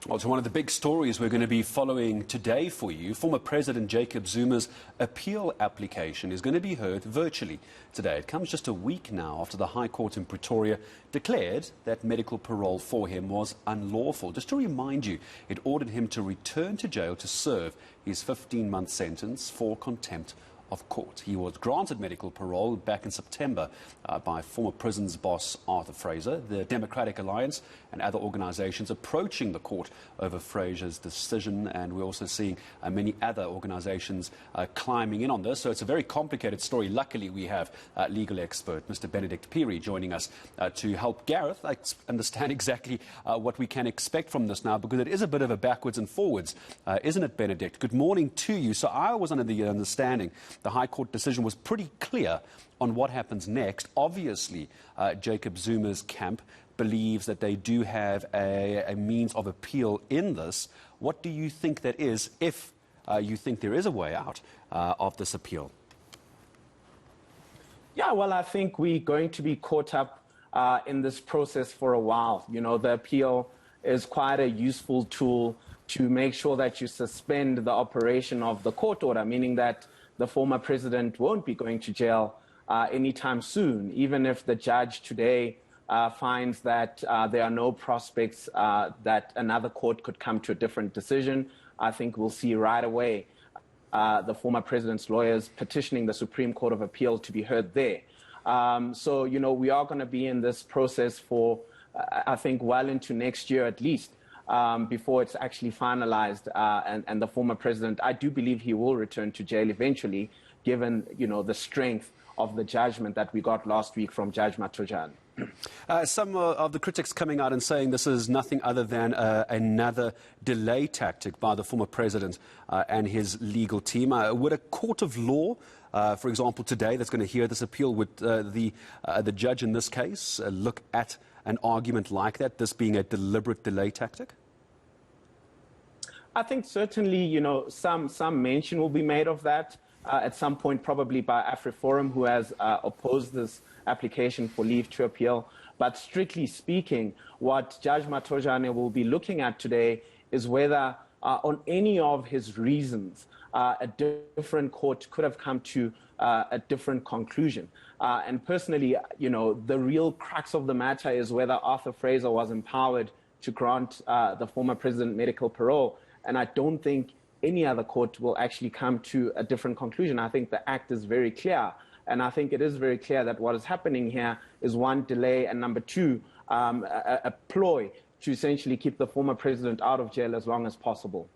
Well, to one of the big stories we're going to be following today for you, former President Jacob Zuma's appeal application is going to be heard virtually today. It comes just a week now after the High Court in Pretoria declared that medical parole for him was unlawful. Just to remind you, it ordered him to return to jail to serve his 15-month sentence for contempt of court. He was granted medical parole back in September by former prisons boss Arthur Fraser. The Democratic Alliance and other organisations approaching the court over Fraser's decision, and we're also seeing many other organisations climbing in on this. So it's a very complicated story. Luckily, we have legal expert Mr. Benedict Phiri joining us to help Gareth understand exactly what we can expect from this now, because it is a bit of a backwards and forwards, isn't it, Benedict? Good morning to you. So I was under the understanding the High Court decision was pretty clear on what happens next. Obviously, Jacob Zuma's camp believes that they do have a means of appeal in this. What do you think that is, if you think there is a way out of this appeal? Yeah, well, I think we're going to be caught up in this process for a while. You know, the appeal is quite a useful tool to make sure that you suspend the operation of the court order, meaning that the former president won't be going to jail anytime soon, even if the judge today finds that there are no prospects that another court could come to a different decision. I think we'll see right away the former president's lawyers petitioning the Supreme Court of Appeal to be heard there. So, you know, we are going to be in this process for, I think, well into next year at least. Before it's actually finalized, and the former president, I do believe he will return to jail eventually, given, you know, the strength of the judgment that we got last week from Judge Matojane. Some of the critics coming out and saying this is nothing other than another delay tactic by the former president and his legal team. Would a court of law, for example, today that's going to hear this appeal, would the judge in this case look at an argument like that, this being a deliberate delay tactic? I think certainly, you know, some mention will be made of that at some point, probably by AfriForum, who has opposed this application for leave to appeal. But strictly speaking, what Judge Matojane will be looking at today is whether on any of his reasons a different court could have come to a different conclusion. And personally, you know, the real crux of the matter is whether Arthur Fraser was empowered to grant the former president medical parole. And I don't think any other court will actually come to a different conclusion. I think the act is very clear. And I think it is very clear that what is happening here is, one, delay, and number two, a ploy to essentially keep the former president out of jail as long as possible.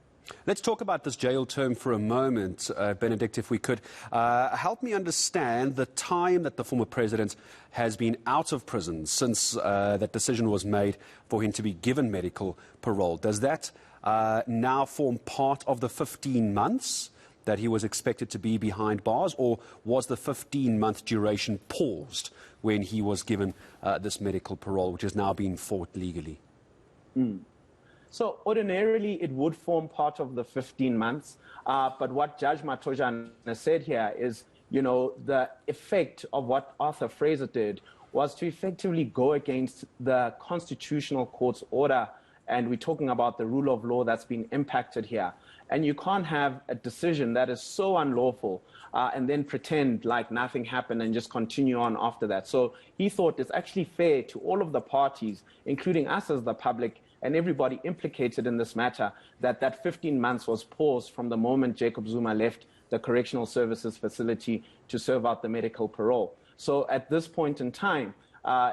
Let's talk about this jail term for a moment, Benedict, if we could. Help me understand the time that the former president has been out of prison since that decision was made for him to be given medical parole. Does that now form part of the 15 months that he was expected to be behind bars, or was the 15-month duration paused when he was given this medical parole, which has now been fought legally? So ordinarily, it would form part of the 15 months. But what Judge Matojane said here is, you know, the effect of what Arthur Fraser did was to effectively go against the Constitutional Court's order. And we're talking about the rule of law that's been impacted here. And you can't have a decision that is so unlawful and then pretend like nothing happened and just continue on after that. So he thought it's actually fair to all of the parties, including us as the public, and everybody implicated in this matter, that 15 months was paused from the moment Jacob Zuma left the Correctional Services facility to serve out the medical parole. So at this point in time,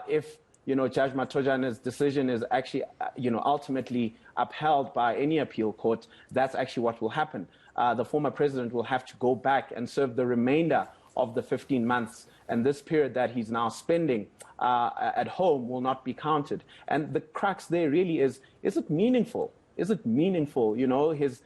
if, you know, Judge Matojane's decision is actually, you know, ultimately upheld by any appeal court, that's actually what will happen. The former president will have to go back and serve the remainder of the 15 months, and this period that he's now spending at home will not be counted. And the crux there really is it meaningful? Is it meaningful, you know, his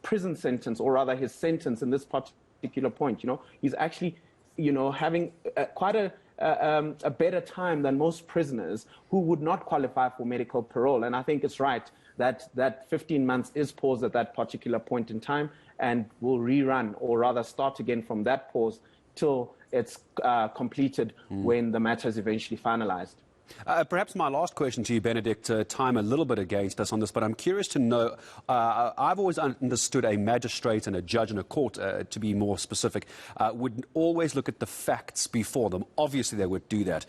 prison sentence, or rather his sentence in this particular point? You know, he's actually, you know, having quite a better time than most prisoners who would not qualify for medical parole. And I think it's right that 15 months is paused at that particular point in time, and will rerun, or rather start again from that pause till it's completed when the matter is eventually finalized. Perhaps my last question to you, Benedict, time a little bit against us on this, but I'm curious to know, I've always understood a magistrate and a judge and a court, to be more specific, would always look at the facts before them. Obviously, they would do that.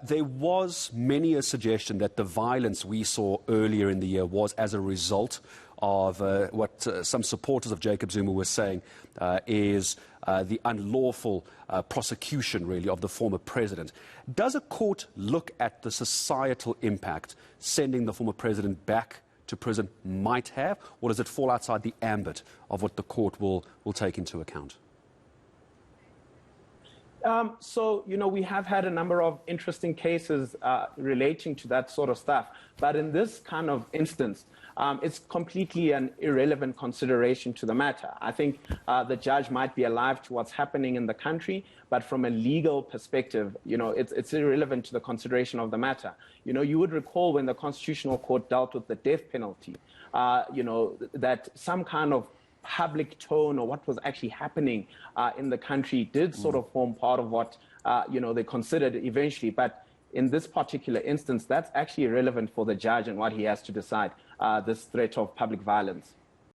There was many a suggestion that the violence we saw earlier in the year was as a result of what some supporters of Jacob Zuma were saying is the unlawful prosecution, really, of the former president. Does a court look at the societal impact sending the former president back to prison might have, or does it fall outside the ambit of what the court will take into account? So, we have had a number of interesting cases relating to that sort of stuff. But in this kind of instance, it's completely an irrelevant consideration to the matter. I think the judge might be alive to what's happening in the country, but from a legal perspective, it's irrelevant to the consideration of the matter. You would recall when the Constitutional Court dealt with the death penalty, that some kind of public tone or what was actually happening in the country did sort of form part of what, they considered eventually. But in this particular instance, that's actually irrelevant for the judge and what he has to decide, this threat of public violence.